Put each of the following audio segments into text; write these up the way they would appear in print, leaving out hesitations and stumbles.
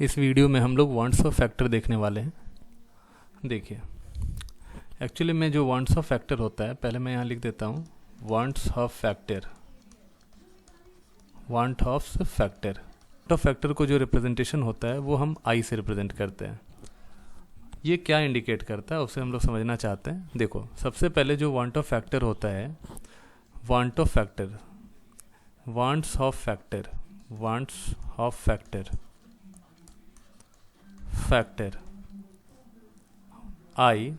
इस वीडियो में हम लोग वांट्स ऑफ फैक्टर देखने वाले हैं। देखिए, एक्चुअली में जो वांट्स ऑफ फैक्टर होता है, पहले मैं यहाँ लिख देता हूँ wants of factor. Want of factor को जो रिप्रेजेंटेशन होता है वो हम आई से रिप्रेजेंट करते हैं। ये क्या इंडिकेट करता है उसे हम लोग समझना चाहते हैं। देखो, सबसे पहले जो वांट ऑफ फैक्टर होता है, want of factor, wants of factor, wants of factor, factor I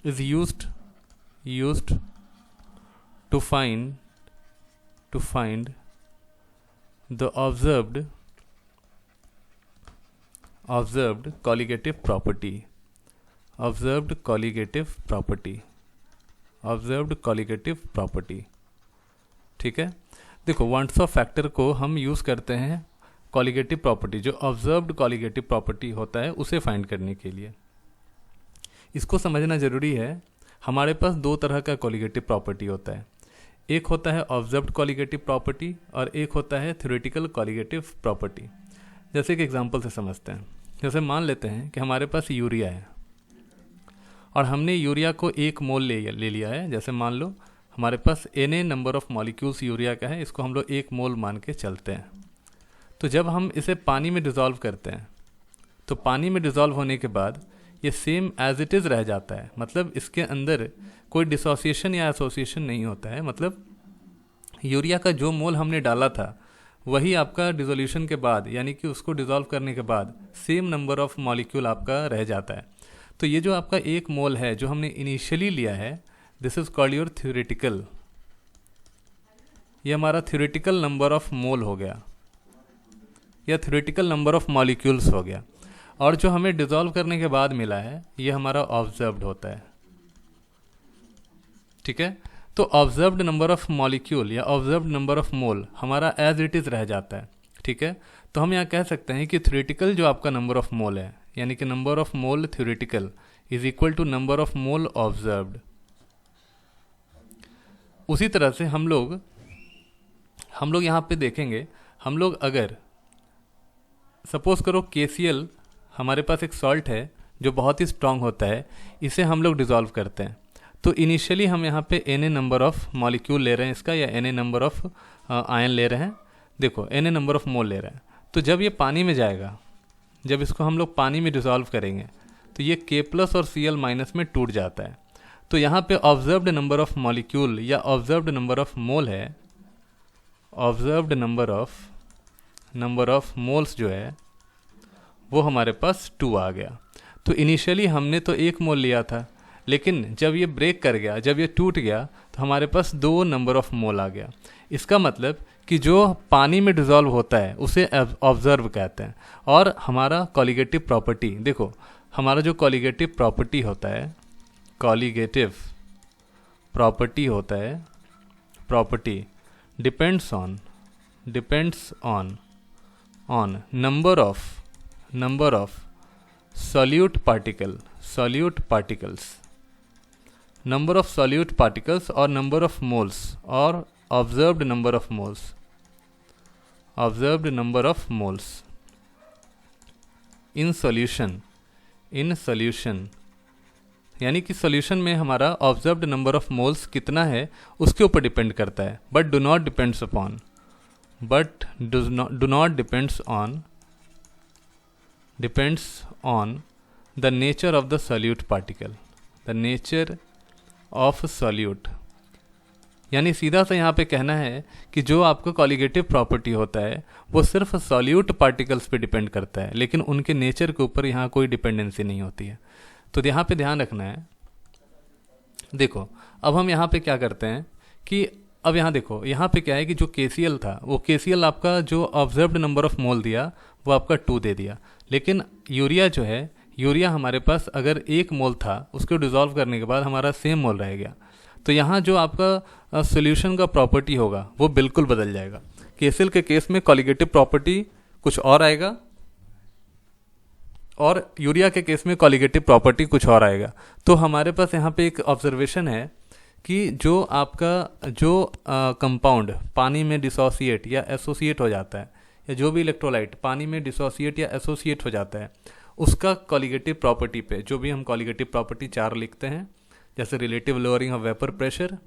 is used to find the observed colligative property, observed colligative property। ठीक है, देखो वांट्स ऑफ फैक्टर को हम यूज़ करते हैं कॉलिगेटिव प्रॉपर्टी, जो ऑब्जर्व्ड कॉलिगेटिव प्रॉपर्टी होता है उसे फाइंड करने के लिए। इसको समझना ज़रूरी है। हमारे पास दो तरह का कॉलिगेटिव प्रॉपर्टी होता है, एक होता है ऑब्जर्व्ड कॉलिगेटिव प्रॉपर्टी और एक होता है थ्योरेटिकल कॉलिगेटिव प्रॉपर्टी। जैसे कि एग्जांपल से समझते हैं। जैसे मान लेते हैं कि हमारे पास यूरिया है और हमने यूरिया को 1 मोल ले लिया है। जैसे मान लो हमारे पास Na number of molecules urea का है, इसको हम लोग 1 मोल मान के चलते हैं। तो जब हम इसे पानी में डिज़ोल्व करते हैं तो पानी में डिज़ोल्व होने के बाद ये सेम एज इट इज़ रह जाता है, मतलब इसके अंदर कोई डिसोसिएशन या एसोसिएशन नहीं होता है। मतलब यूरिया का जो मोल हमने डाला था वही आपका डिसोल्यूशन के बाद, यानी कि उसको डिज़ोल्व करने के बाद सेम नंबर ऑफ मॉलिक्यूल आपका रह जाता है। तो ये जो आपका 1 मोल है जो हमने इनिशियली लिया है, this is called your theoretical. ये हमारा थ्योरेटिकल नंबर ऑफ मोल हो गया या थ्योरेटिकल नंबर ऑफ मॉलिक्यूल्स हो गया। और जो हमें डिज़ोल्व करने के बाद मिला है ये हमारा ऑब्जर्व्ड होता है। ठीक है, तो ऑब्जर्व्ड नंबर ऑफ मॉलिक्यूल या ऑब्जर्व्ड नंबर ऑफ मोल हमारा एज इट इज़ रह जाता है। ठीक है, तो हम यहाँ कह सकते हैं कि थ्योरेटिकल जो आपका नंबर ऑफ मोल है, यानी कि number of mole theoretical is equal to number of mole observed. उसी तरह से हम लोग यहाँ पे देखेंगे, हम लोग अगर सपोज करो KCl, हमारे पास एक सॉल्ट है जो बहुत ही स्ट्रांग होता है, इसे हम लोग डिज़ोल्व करते हैं। तो इनिशियली हम यहाँ पे Na नंबर ऑफ मॉलिक्यूल ले रहे हैं इसका, या Na नंबर ऑफ आयन ले रहे हैं। देखो Na नंबर ऑफ मोल ले रहे हैं। तो जब ये पानी में जाएगा, जब इसको हम लोग पानी में डिज़ोल्व करेंगे तो ये K+ और Cl- में टूट जाता है। तो यहाँ पे ऑब्जर्व्ड नंबर ऑफ मॉलिक्यूल या ऑब्जर्व्ड नंबर ऑफ मोल है, ऑब्जर्व्ड नंबर ऑफ मोल्स जो है वो हमारे पास 2 आ गया। तो इनिशियली हमने तो 1 मोल लिया था, लेकिन जब ये ब्रेक कर गया, जब ये टूट गया, तो हमारे पास 2 नंबर ऑफ मोल आ गया। इसका मतलब कि जो पानी में डिज़ोल्व होता है उसे ऑब्जर्व कहते हैं। और हमारा कॉलिगेटिव प्रॉपर्टी, देखो हमारा जो कॉलिगेटिव प्रॉपर्टी होता है, कॉलिगेटिव प्रॉपर्टी होता है, property depends on number of solute particles, number of solute particles or number of moles or observed number of moles in solution, यानी कि सॉल्यूशन में हमारा ऑब्जर्व्ड नंबर ऑफ मोल्स कितना है उसके ऊपर डिपेंड करता है, but do not depends on the nature of the solute particle, the nature of solute। यानी सीधा सा यहाँ पे कहना है कि जो आपका कॉलिगेटिव प्रॉपर्टी होता है वो सिर्फ सॉल्यूट पार्टिकल्स पे डिपेंड करता है, लेकिन उनके नेचर के ऊपर यहाँ कोई डिपेंडेंसी नहीं होती है। तो यहाँ पे ध्यान रखना है। देखो अब हम यहाँ पे क्या करते हैं कि अब यहाँ देखो, यहाँ पे क्या है कि जो KCl था, वो KCl आपका जो ऑब्जर्व्ड नंबर ऑफ मोल दिया वो आपका 2 दे दिया। लेकिन यूरिया जो है, यूरिया हमारे पास अगर 1 मोल था, उसको डिज़ोल्व करने के बाद हमारा सेम मोल रह गया। तो यहाँ जो आपका सॉल्यूशन का प्रॉपर्टी होगा वो बिल्कुल बदल जाएगा। KCl के केस में कॉलिगेटिव प्रॉपर्टी कुछ और आएगा और यूरिया के केस में कॉलिगेटिव प्रॉपर्टी कुछ और आएगा। तो हमारे पास यहाँ पे एक ऑब्जर्वेशन है कि जो कंपाउंड पानी में डिसोसिएट या एसोसिएट हो जाता है, या जो भी इलेक्ट्रोलाइट पानी में डिसोसिएट या एसोसिएट हो जाता है, उसका कॉलिगेटिव प्रॉपर्टी पे, जो भी हम कॉलिगेटिव प्रॉपर्टी 4 लिखते हैं, जैसे relative lowering of vapour pressure,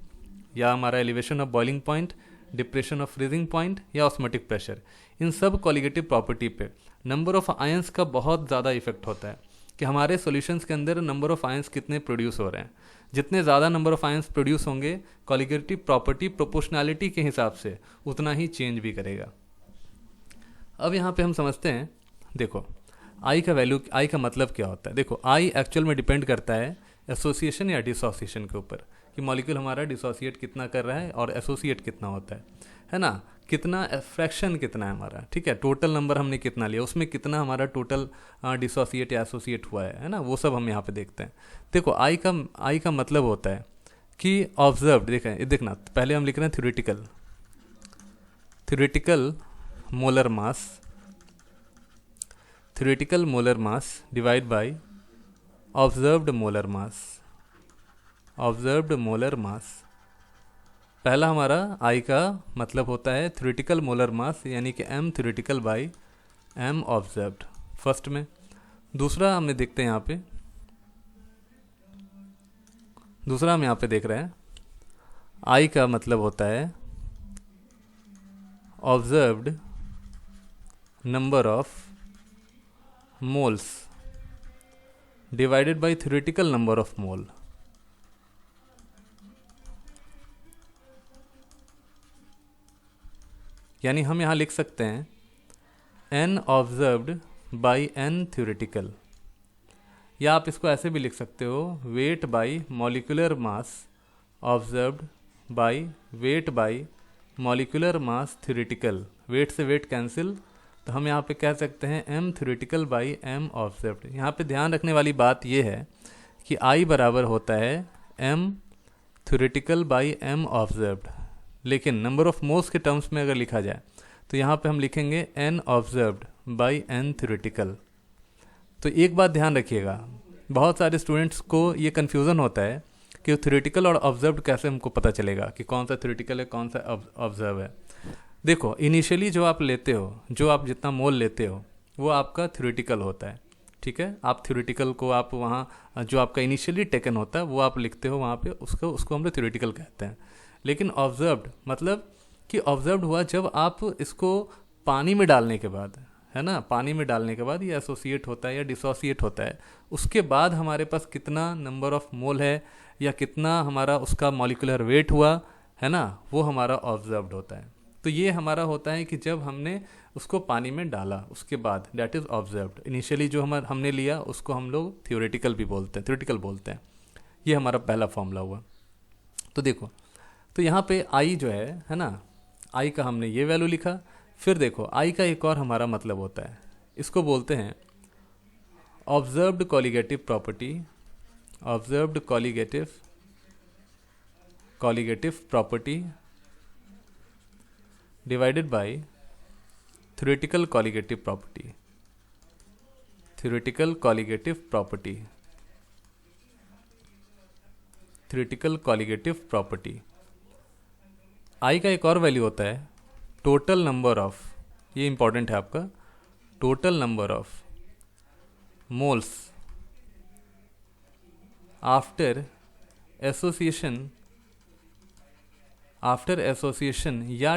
या हमारा elevation of boiling point, depression of freezing point, या ऑस्मोटिक प्रेशर, इन सब कॉलिगेटिव प्रॉपर्टी पे नंबर ऑफ आयंस का बहुत ज़्यादा इफेक्ट होता है कि हमारे सॉल्यूशंस के अंदर नंबर ऑफ आयंस कितने प्रोड्यूस हो रहे हैं। जितने ज़्यादा नंबर ऑफ आयंस प्रोड्यूस होंगे, कॉलिगेटिव प्रॉपर्टी प्रोपोर्शनैलिटी के हिसाब से उतना ही चेंज भी करेगा। अब यहाँ पे हम समझते हैं, देखो आई का वैल्यू, आई का मतलब क्या होता है। देखो आई एक्चुअल में डिपेंड करता है एसोसिएशन या डिसोसिएशन के ऊपर, कि मॉलिक्यूल हमारा डिसोसिएट कितना कर रहा है और एसोसिएट कितना होता है ना, कितना फ्रैक्शन कितना है हमारा, ठीक है, टोटल नंबर हमने कितना लिया, उसमें कितना हमारा टोटल डिसोसिएट या एसोसिएट हुआ है ना, वो सब हम यहाँ पे देखते हैं। देखो आई का मतलब होता है कि ऑब्जर्व्ड, देखना पहले हम लिख रहे हैं theoretical molar mass divide by observed molar mass. पहला हमारा आई का मतलब होता है थ्योरेटिकल मोलर मास, यानी कि m theoretical by m observed first में। दूसरा हमने देखते हैं यहाँ पे, दूसरा हम यहाँ पे देख रहे हैं आई का मतलब होता है observed number of moles divided by theoretical number of mole. यानी हम यहाँ लिख सकते हैं n observed by n theoretical, या आप इसको ऐसे भी लिख सकते हो weight by molecular mass observed by weight by molecular mass theoretical. Weight से वेट कैंसिल, तो हम यहाँ पे कह सकते हैं m theoretical by m observed. यहाँ पे ध्यान रखने वाली बात यह है कि I बराबर होता है m theoretical by m observed, लेकिन नंबर ऑफ मोल्स के टर्म्स में अगर लिखा जाए तो यहाँ पे हम लिखेंगे n observed by n theoretical. तो एक बात ध्यान रखिएगा, बहुत सारे स्टूडेंट्स को ये कन्फ्यूज़न होता है कि थ्योरेटिकल और ऑब्जर्व्ड कैसे हमको पता चलेगा कि कौन सा थ्योरेटिकल है कौन सा ऑब्जर्व है। देखो इनिशियली जो आप लेते हो, जो आप जितना मोल लेते हो वो आपका थ्योरेटिकल होता है, ठीक है। आप थ्योरेटिकल को आप वहाँ जो आपका इनिशियली टेकन होता है वो आप लिखते हो वहाँ पे, उसको हम लोग थ्योरेटिकल कहते हैं। लेकिन ऑब्जर्व्ड मतलब कि ऑब्जर्व्ड हुआ जब आप इसको पानी में डालने के बाद, है ना, पानी में डालने के बाद ये एसोसिएट होता है या डिसोसिएट होता है, उसके बाद हमारे पास कितना नंबर ऑफ मोल है या कितना हमारा उसका मॉलिक्यूलर वेट हुआ है ना, वो हमारा ऑब्जर्व्ड होता है। तो ये हमारा होता है कि जब हमने उसको पानी में डाला उसके बाद, दैट इज़ ऑब्जर्व्ड। इनिशियली जो हमने लिया उसको हम लोग थ्योरेटिकल बोलते हैं। ये हमारा पहला फॉर्मूला हुआ। तो देखो, तो यहाँ पे आई जो है ना, आई का हमने ये वैल्यू लिखा। फिर देखो आई का एक और हमारा मतलब होता है, इसको बोलते हैं observed colligative property, observed colligative property divided by theoretical colligative property, theoretical colligative property. I का एक और वैल्यू होता है टोटल नंबर ऑफ, ये इंपॉर्टेंट है आपका, total number of moles after association या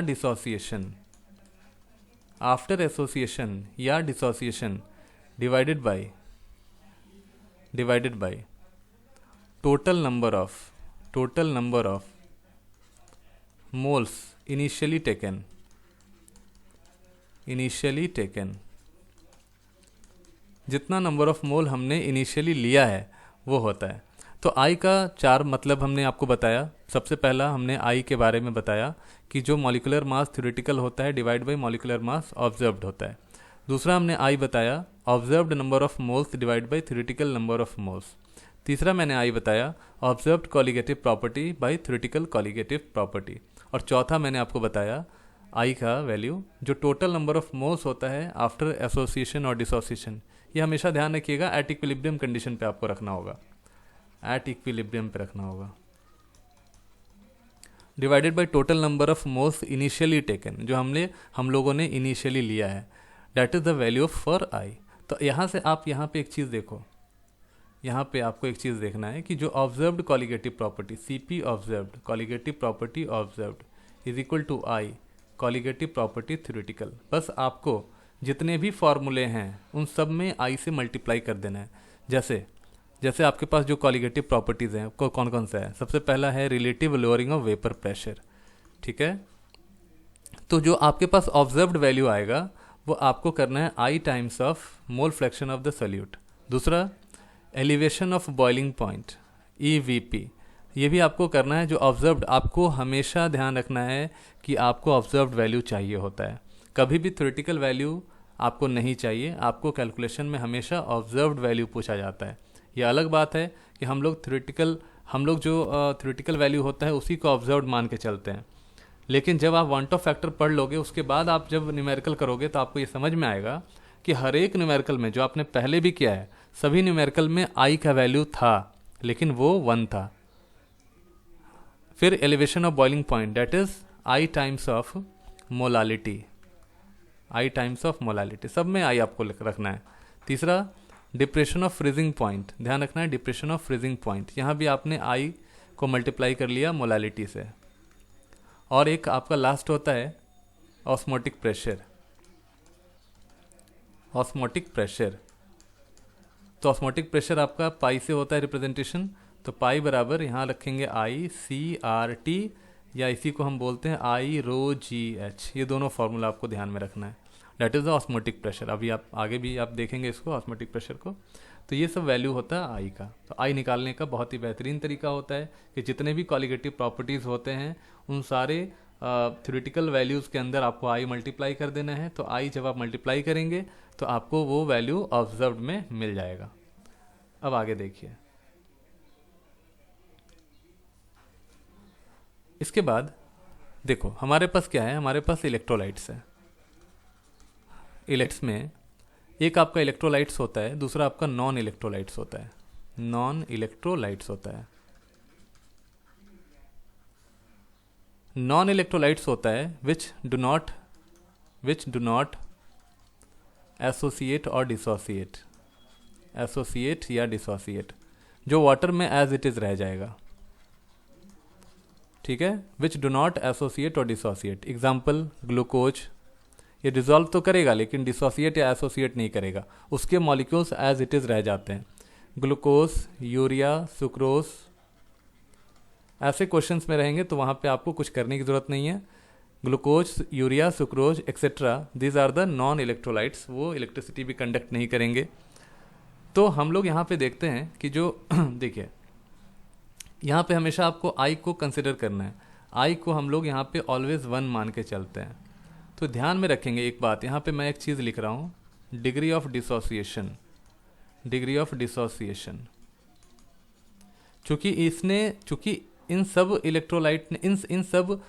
dissociation divided by total number of moles initially taken. जितना नंबर ऑफ मोल हमने इनिशियली लिया है वो होता है। तो आई का 4 मतलब हमने आपको बताया। सबसे पहला हमने आई के बारे में बताया कि जो मॉलिक्यूलर मास थ्योरेटिकल होता है divide by molecular mass observed होता है। दूसरा हमने आई बताया observed number of moles divide by theoretical number of moles. तीसरा मैंने आई बताया observed colligative property bye theoretical colligative property. और चौथा मैंने आपको बताया आई का वैल्यू जो टोटल नंबर ऑफ मोल्स होता है आफ्टर एसोसिएशन और डिसोसिएशन। ये हमेशा ध्यान रखिएगा, एट इक्विलिब्रियम कंडीशन पे आपको रखना होगा, एट इक्विलिब्रियम पे रखना होगा। Divided by total number of moles initially taken, जो हम लोगों ने इनिशियली लिया है, that is the value of for I. तो यहाँ से आप यहाँ पे एक चीज़ देखो, यहाँ पे आपको एक चीज़ देखना है कि जो observed colligative property C P observed colligative property observed is equal to i colligative property theoretical. बस आपको जितने भी फॉर्मूले हैं उन सब में आई से मल्टीप्लाई कर देना है। जैसे जैसे आपके पास जो कॉलिगेटिव प्रॉपर्टीज़ हैं को कौन कौन सा है, सबसे पहला है relative lowering of vapour pressure, ठीक है। तो जो आपके पास ऑब्जर्व्ड वैल्यू आएगा वो आपको करना है i times of mole fraction of the solute. दूसरा elevation of boiling point EVP, ये भी आपको करना है। जो ऑब्जर्व्ड, आपको हमेशा ध्यान रखना है कि आपको ऑब्जर्व्ड वैल्यू चाहिए होता है, कभी भी थ्योरेटिकल वैल्यू आपको नहीं चाहिए। आपको कैलकुलेशन में हमेशा ऑब्जर्व्ड वैल्यू पूछा जाता है। ये अलग बात है कि हम लोग जो थ्योरेटिकल वैल्यू होता है उसी को ऑब्जर्व्ड मान के चलते हैं, लेकिन जब आप वांट ऑफ फैक्टर पढ़ लोगे उसके बाद आप जब न्यूमेरिकल करोगे तो आपको ये समझ में आएगा कि हर एक न्यूमेरिकल में जो आपने पहले भी किया है, सभी न्यूमेरिकल में आई का वैल्यू था लेकिन वो 1 था। फिर elevation of boiling point, that is I times of molality, I times of molality, सब में आई आपको रखना है। तीसरा डिप्रेशन ऑफ फ्रीजिंग पॉइंट, ध्यान रखना है डिप्रेशन ऑफ फ्रीजिंग पॉइंट, यहाँ भी आपने आई को मल्टीप्लाई कर लिया मोलालिटी से। और एक आपका लास्ट होता है ऑस्मोटिक प्रेशर, ऑस्मोटिक प्रेशर। तो ऑस्मोटिक प्रेशर आपका पाई से होता है रिप्रेजेंटेशन, तो पाई बराबर यहाँ रखेंगे ICRT, या इसी को हम बोलते हैं I ρGH। ये दोनों फार्मूला आपको ध्यान में रखना है, that is the osmotic pressure. अभी आप आगे भी आप देखेंगे इसको, ऑस्मोटिक प्रेशर को। तो ये सब वैल्यू होता है आई का। तो आई निकालने का बहुत ही बेहतरीन तरीका होता है कि जितने भी कॉलिगेटिव प्रॉपर्टीज़ होते हैं उन सारे थ्योरेटिकल वैल्यूज़ के अंदर आपको आई मल्टीप्लाई कर देना है। तो आई जब आप मल्टीप्लाई करेंगे तो आपको वो वैल्यू ऑब्जर्व्ड में मिल जाएगा। अब आगे देखिए, इसके बाद देखो हमारे पास क्या है, हमारे पास इलेक्ट्रोलाइट्स है। इलेक्ट्स में एक आपका इलेक्ट्रोलाइट्स होता है, दूसरा आपका नॉन इलेक्ट्रोलाइट्स होता है। नॉन इलेक्ट्रोलाइट्स होता है, नॉन इलेक्ट्रोलाइट्स होता है विच डू नॉट एसोसिएट और डिसोसिएट, एसोसिएट या डिसोसिएट, जो वाटर में एज इट इज़ रह जाएगा, ठीक है। विच डू नॉट एसोसिएट और डिसोसिएट, एग्जाम्पल ग्लूकोज, ये डिसॉल्व तो करेगा लेकिन डिसोसिएट या एसोसिएट नहीं करेगा, उसके मॉलिक्यूल्स एज इट इज़ रह जाते हैं। ग्लूकोज, यूरिया, सुक्रोज, ऐसे क्वेश्चंस में रहेंगे तो वहाँ पे आपको कुछ करने की ज़रूरत नहीं है। Glucose, urea, sucrose etcetera, these are the non electrolytes, वो इलेक्ट्रिसिटी भी कंडक्ट नहीं करेंगे। तो हम लोग यहाँ पे देखते हैं कि जो देखिए यहाँ पे हमेशा आपको आई को कंसिडर करना है। आई को हम लोग यहाँ पे ऑलवेज 1 मान के चलते हैं। तो ध्यान में रखेंगे एक बात, यहाँ पे मैं एक चीज़ लिख रहा हूँ, degree of dissociation, degree of dissociation. चूँकि इन सब इलेक्ट्रोलाइट ने इन सब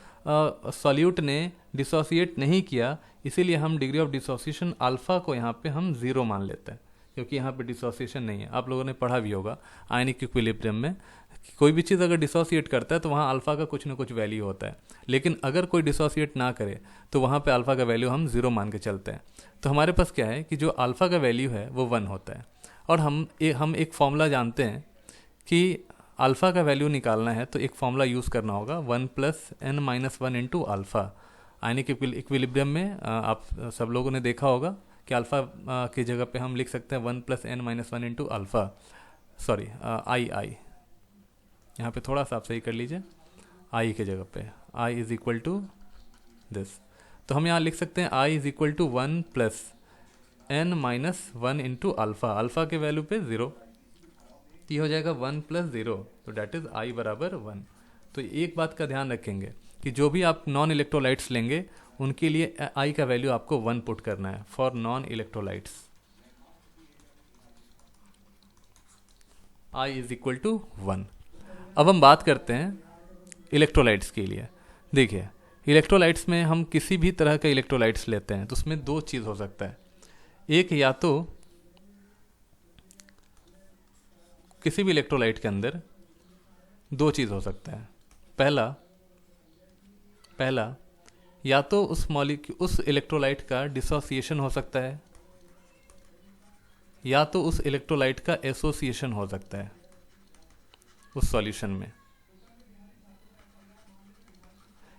सॉल्यूट ने डिसोसिएट नहीं किया, इसीलिए हम डिग्री ऑफ डिसोसिएशन अल्फ़ा को यहाँ पे हम 0 मान लेते हैं, क्योंकि यहाँ पे डिसोसिएशन नहीं है। आप लोगों ने पढ़ा भी होगा आयनिक इक्विलिब्रियम में, कोई भी चीज़ अगर डिसोसिएट करता है तो वहाँ अल्फ़ा का कुछ ना कुछ वैल्यू होता है, लेकिन अगर कोई डिसोसिएट ना करे तो वहाँ पे अल्फ़ा का वैल्यू हम 0 मान के चलते हैं। तो हमारे पास क्या है कि जो अल्फ़ा का वैल्यू है वो 1 होता है, और हम एक फॉर्मूला जानते हैं कि अल्फ़ा का वैल्यू निकालना है तो एक फॉर्मूला यूज़ करना होगा 1 + n-1 into alpha. Ionic equilibrium में आप सब लोगों ने देखा होगा कि अल्फ़ा की जगह पे हम लिख सकते हैं 1 + n-1 into alpha, sorry I यहाँ पे थोड़ा सा आप सही कर लीजिए, आई के जगह पे i is equal to this. तो हम यहाँ लिख सकते हैं i is equal to 1 + n-1 into alpha, alpha के वैल्यू पे 0, ये हो जाएगा 1 + 0, तो डैट इज़ आई बराबर 1। तो एक बात का ध्यान रखेंगे कि जो भी आप नॉन इलेक्ट्रोलाइट्स लेंगे उनके लिए आई का वैल्यू आपको 1 पुट करना है for non electrolytes. I is equal to 1। अब हम बात करते हैं इलेक्ट्रोलाइट्स के लिए। देखिए इलेक्ट्रोलाइट्स में हम किसी भी तरह का इलेक्ट्रोलाइट्स लेते हैं तो उसमें 2 चीज़ हो सकता है, एक या तो किसी भी इलेक्ट्रोलाइट के अंदर 2 चीज़ हो सकता है। पहला पहला, या तो उस इलेक्ट्रोलाइट का डिसोसिएशन हो सकता है, या तो उस इलेक्ट्रोलाइट का एसोसिएशन हो सकता है उस सॉल्यूशन में।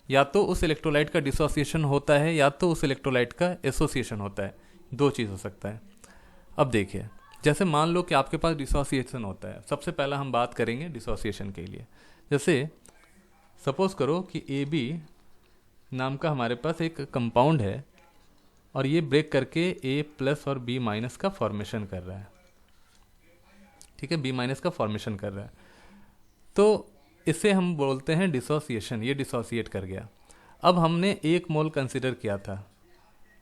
या तो उस इलेक्ट्रोलाइट का डिसोसिएशन होता है या तो उस इलेक्ट्रोलाइट का एसोसिएशन होता है, दो चीज़ हो सकता है। अब देखिए, जैसे मान लो कि आपके पास डिसोसिएशन होता है, सबसे पहला हम बात करेंगे डिसोसिएशन के लिए। जैसे सपोज करो कि AB नाम का हमारे पास एक कंपाउंड है और ये ब्रेक करके A+ और B- का फॉर्मेशन कर रहा है। ठीक है, B- का फॉर्मेशन कर रहा है, तो इसे हम बोलते हैं डिसोसिएशन। ये डिसोसिएट कर गया। अब हमने 1 मोल कंसिडर किया था,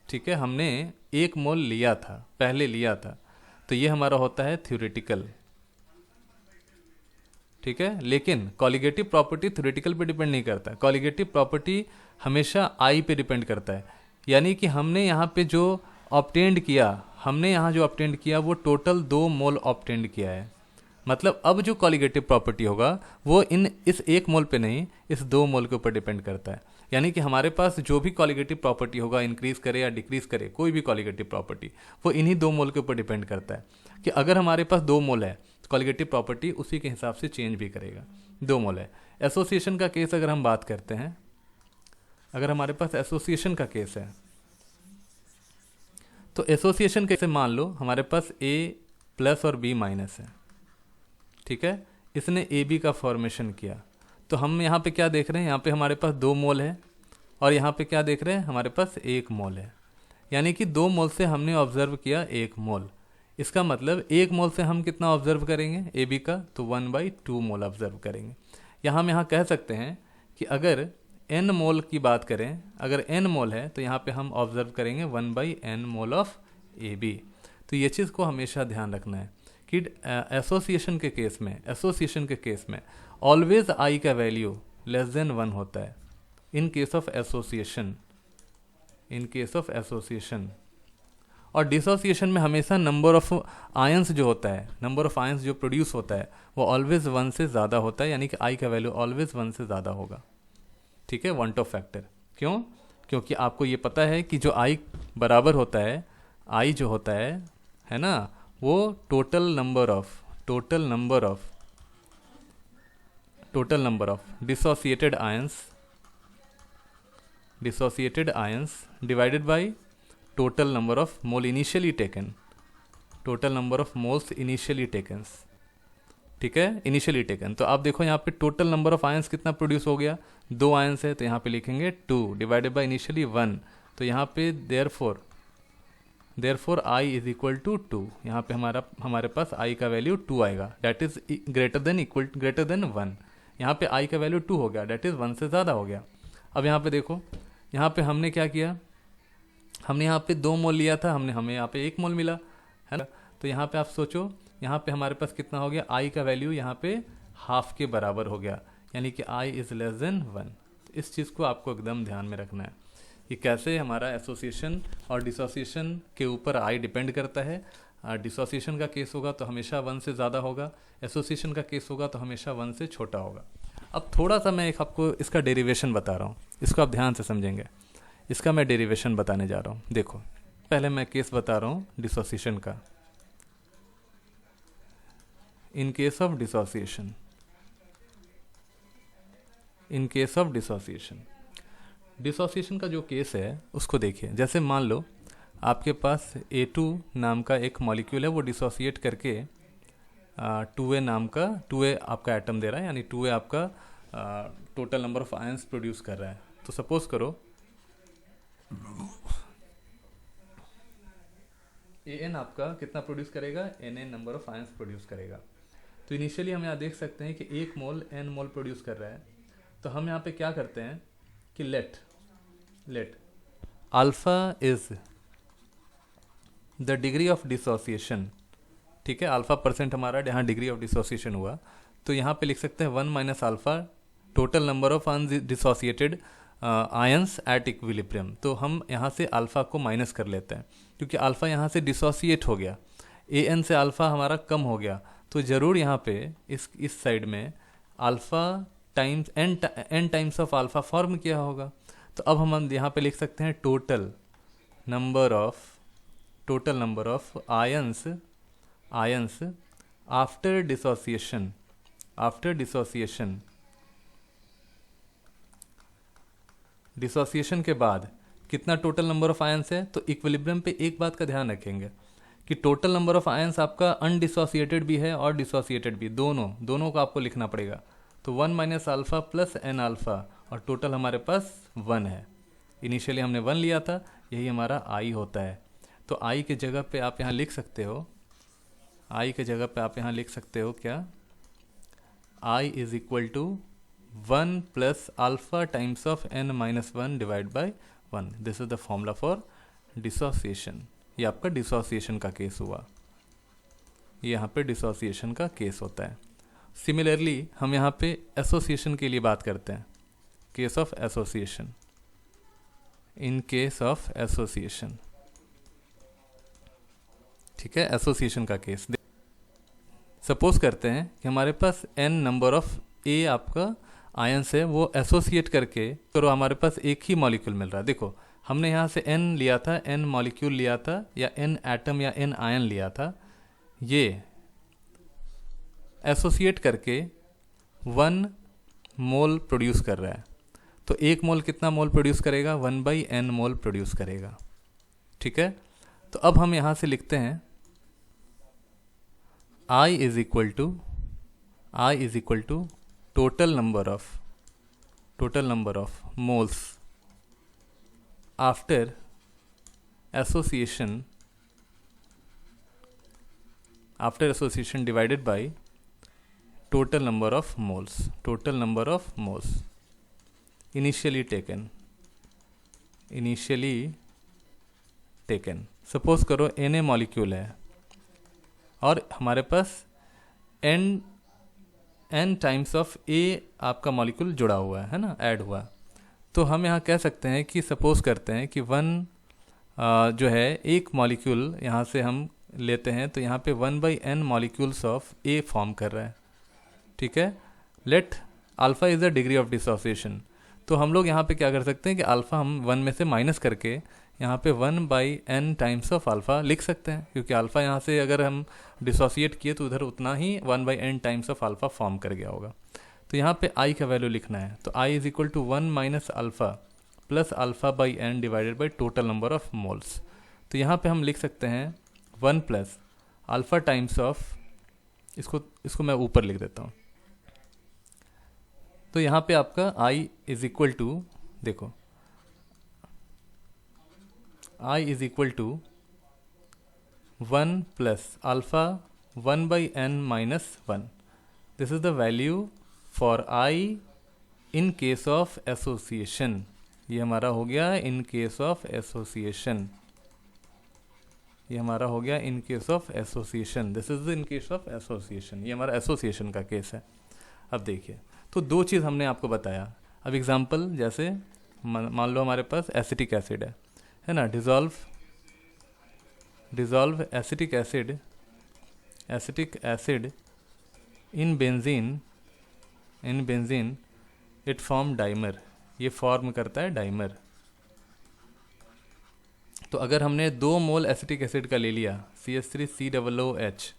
ठीक है, हमने 1 मोल लिया था, पहले लिया था, तो ये हमारा होता है थ्योरेटिकल। ठीक है, लेकिन कॉलिगेटिव प्रॉपर्टी थ्योरेटिकल पे डिपेंड नहीं करता है। कॉलिगेटिव प्रॉपर्टी हमेशा आई पे डिपेंड करता है, यानी कि हमने यहाँ पे जो ऑब्टेंड किया, हमने यहाँ जो ऑब्टेंड किया वो टोटल 2 मोल ऑब्टेंड किया है। मतलब अब जो कॉलिगेटिव प्रॉपर्टी होगा वो इस 1 मोल पे नहीं, इस 2 मोल के ऊपर डिपेंड करता है। यानी कि हमारे पास जो भी कॉलिगेटिव प्रॉपर्टी होगा, इंक्रीज करे या डिक्रीज करे, कोई भी कॉलिगेटिव प्रॉपर्टी, वो इन्हीं 2 मोल के ऊपर डिपेंड करता है। कि अगर हमारे पास 2 मोल है, कॉलिगेटिव प्रॉपर्टी उसी के हिसाब से चेंज भी करेगा। 2 मोल है। एसोसिएशन का केस अगर हम बात करते हैं, अगर हमारे पास एसोसिएशन का केस है, तो एसोसिएशन कैसे, मान लो हमारे पास A+ और B- है, ठीक है, इसने AB का फॉर्मेशन किया, तो हम यहाँ पे क्या देख रहे हैं, यहाँ पे हमारे पास 2 मोल है और यहाँ पे क्या देख रहे हैं, हमारे पास 1 मोल है। यानी कि 2 मोल से हमने ऑब्जर्व किया 1 मोल। इसका मतलब 1 मोल से हम कितना ऑब्जर्व करेंगे AB का, तो 1/2 मोल ऑब्जर्व करेंगे। यहाँ हम यहाँ कह सकते हैं कि अगर n मोल की बात करें, अगर n मोल है तो यहाँ पे हम ऑब्जर्व करेंगे 1/n मोल ऑफ AB। तो ये चीज़ को हमेशा ध्यान रखना है कि एसोसिएशन के केस में ऑलवेज I का वैल्यू लेस देन 1 होता है इन केस ऑफ एसोसिएशन। और डिसोसिएशन में हमेशा नंबर ऑफ आयंस जो होता है, नंबर ऑफ आयंस जो प्रोड्यूस होता है वो ऑलवेज 1 से ज़्यादा होता है, यानी कि I का वैल्यू ऑलवेज 1 से ज़्यादा होगा। ठीक है, वन टॉप फैक्टर। क्यों? क्योंकि आपको ये पता है कि जो I बराबर होता है, I जो होता है ना, वो total number of dissociated ions divided by total number of mole initially taken, total number of moles initially taken. ठीक है, इनिशियली टेकन। तो आप देखो यहाँ पे टोटल नंबर ऑफ आयंस कितना प्रोड्यूस हो गया, 2 आयंस है, तो यहाँ पे लिखेंगे 2 डिवाइडेड बाय इनिशियली 1। तो यहाँ पे therefore I is equal to 2। यहाँ पे हमारे पास I का वैल्यू 2 आएगा, दैट इज ग्रेटर देन 1। यहाँ पे I का वैल्यू 2 हो गया, दैट इज 1 से ज़्यादा हो गया। अब यहाँ पे देखो, यहाँ पे हमने क्या किया, हमने यहाँ पे 2 मोल लिया था, हमें यहाँ पे 1 मोल मिला है ना। तो यहाँ पे आप सोचो, यहाँ पे हमारे पास कितना हो गया, I का वैल्यू यहाँ पे हाफ के बराबर हो गया, यानी कि I इज़ लेस देन 1। इस चीज़ को आपको एकदम ध्यान में रखना है कि कैसे हमारा एसोसिएशन और डिसोसिएशन के ऊपर I डिपेंड करता है। डिसोसिएशन का केस होगा तो हमेशा 1 से ज़्यादा होगा, एसोसिएशन का केस होगा तो हमेशा 1 से छोटा होगा। अब थोड़ा सा मैं आपको इसका डेरिवेशन बता रहा हूँ, इसको आप ध्यान से समझेंगे। इसका मैं डेरिवेशन बताने जा रहा हूँ। देखो, पहले मैं केस बता रहा हूँ डिसोसिएशन का। इन केस ऑफ डिसोसिएशन का जो केस है उसको देखिए। जैसे मान लो आपके पास A2 नाम का एक मॉलिक्यूल है, वो डिसोसिएट करके 2A नाम का 2A आपका एटम दे रहा है, यानी 2A आपका total number of ions produce कर रहा है। तो सपोज करो AN आपका कितना प्रोड्यूस करेगा, NN number of ions produce करेगा। तो इनिशियली हम यहाँ देख सकते हैं कि 1 मोल N मोल प्रोड्यूस कर रहा है। तो हम यहाँ पे क्या करते हैं कि let alpha is the degree of dissociation. ठीक है, अल्फा परसेंट हमारा यहाँ डिग्री ऑफ डिसोसिएशन हुआ, तो यहाँ पे लिख सकते हैं 1 minus alpha total number of undissociated ions at equilibrium. तो हम यहाँ से अल्फा को माइनस कर लेते हैं, क्योंकि अल्फा यहाँ से डिसोसिएट हो गया, AN से अल्फा हमारा कम हो गया, तो ज़रूर यहाँ पे इस साइड में alpha times n times of alpha form किया होगा। तो अब हम यहाँ पे लिख सकते हैं total number of ions after dissociation के बाद कितना टोटल नंबर ऑफ आयंस है। तो इक्विलिब्रियम पे एक बात का ध्यान रखेंगे कि टोटल नंबर ऑफ आयंस आपका अनडिसोसिएटेड भी है और डिसोसिएटेड भी, दोनों को आपको लिखना पड़ेगा। तो 1 minus alpha plus n alpha और टोटल हमारे पास 1 है। इनिशियली हमने 1 लिया था, यही हमारा आई होता है। तो आई के जगह पे आप यहाँ लिख सकते हो, क्या, i is equal to 1 plus alpha times of n minus 1 divide by 1। This is the formula for dissociation. ये आपका डिसोसिएशन का केस हुआ, ये यहाँ पे डिसोसिएशन का केस होता है। सिमिलरली हम यहाँ पे एसोसिएशन के लिए बात करते हैं, case of association. In case of association, ठीक है, एसोसिएशन का केस सपोज करते हैं कि हमारे पास n नंबर ऑफ ए आपका आयंस है, वो एसोसिएट करके तो हमारे पास एक ही मॉलिक्यूल मिल रहा है। देखो हमने यहाँ से n लिया था, n मॉलिक्यूल लिया था, या n एटम या n आयन लिया था। ये एसोसिएट करके 1 मोल प्रोड्यूस कर रहा है। तो 1 मोल कितना मोल प्रोड्यूस करेगा, 1/n मोल प्रोड्यूस करेगा। ठीक है, तो अब हम यहाँ से लिखते हैं I is equal to total number of moles after association divided by total number of moles initially taken. Suppose करो Na मॉलिक्यूल है और हमारे पास n टाइम्स ऑफ A आपका मॉलिक्यूल जुड़ा हुआ है ना, ऐड हुआ। तो हम यहाँ कह सकते हैं कि सपोज करते हैं कि 1 जो है एक मॉलिक्यूल यहाँ से हम लेते हैं, तो यहाँ पे 1/n molecules of A form कर रहा है। ठीक है, late alpha is the degree of dissociation. तो हम लोग यहाँ पे क्या कर सकते हैं कि अल्फ़ा हम 1 में से माइनस करके यहाँ पे 1/n टाइम्स ऑफ अल्फ़ा लिख सकते हैं, क्योंकि अल्फ़ा यहाँ से अगर हम डिसोसिएट किए तो उधर उतना ही 1/n times of alpha form कर गया होगा। तो यहाँ पे i का वैल्यू लिखना है, तो i is equal to 1 minus alpha plus अल्फ़ा/n divided by total number of moles. तो यहाँ पे हम लिख सकते हैं 1 प्लस अल्फ़ा टाइम्स ऑफ, इसको मैं ऊपर लिख देता हूँ। तो यहाँ पे आपका i इज इक्वल टू, देखो i is equal to 1 plus alpha 1/n minus 1। This is the value for i in case of association. ये हमारा हो गया इन केस ऑफ एसोसिएशन, ये हमारा हो गया इन case of association. This is in case of association, ये हमारा एसोसिएशन का केस है। अब देखिए, तो 2 चीज़ हमने आपको बताया। अब एग्जांपल, जैसे मान लो हमारे पास एसिटिक एसिड है ना, dissolve acetic acid in benzene it form dimer, ये फॉर्म करता है डाइमर। तो अगर हमने 2 मोल एसिटिक एसिड का ले लिया CH3COOH,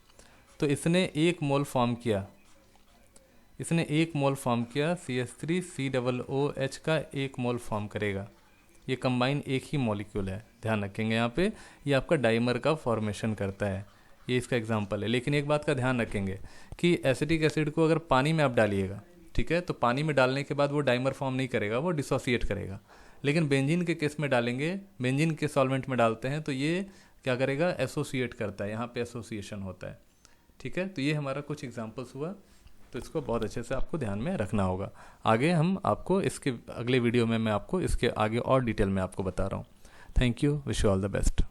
तो इसने 1 मोल फॉर्म किया, CH3COOH का 1 मोल फॉर्म करेगा। ये कंबाइन एक ही मॉलिक्यूल है, ध्यान रखेंगे यहाँ पे, ये आपका डाइमर का फॉर्मेशन करता है। ये इसका एग्जांपल है। लेकिन एक बात का ध्यान रखेंगे कि एसिटिक एसिड को अगर पानी में आप डालिएगा, ठीक है, तो पानी में डालने के बाद वो डाइमर फॉर्म नहीं करेगा, वो डिसोसिएट करेगा। लेकिन बेंजीन के केस में डालेंगे, बेंजीन के सॉल्वेंट में डालते हैं, तो ये क्या करेगा, एसोसिएट करता है, यहाँ पे एसोसिएशन होता है। ठीक है, तो ये हमारा कुछ एग्जांपल्स हुआ, तो इसको बहुत अच्छे से आपको ध्यान में रखना होगा। आगे हम आपको इसके अगले वीडियो में मैं आपको इसके आगे और डिटेल में आपको बता रहा हूँ। Thank you, wish you all the best.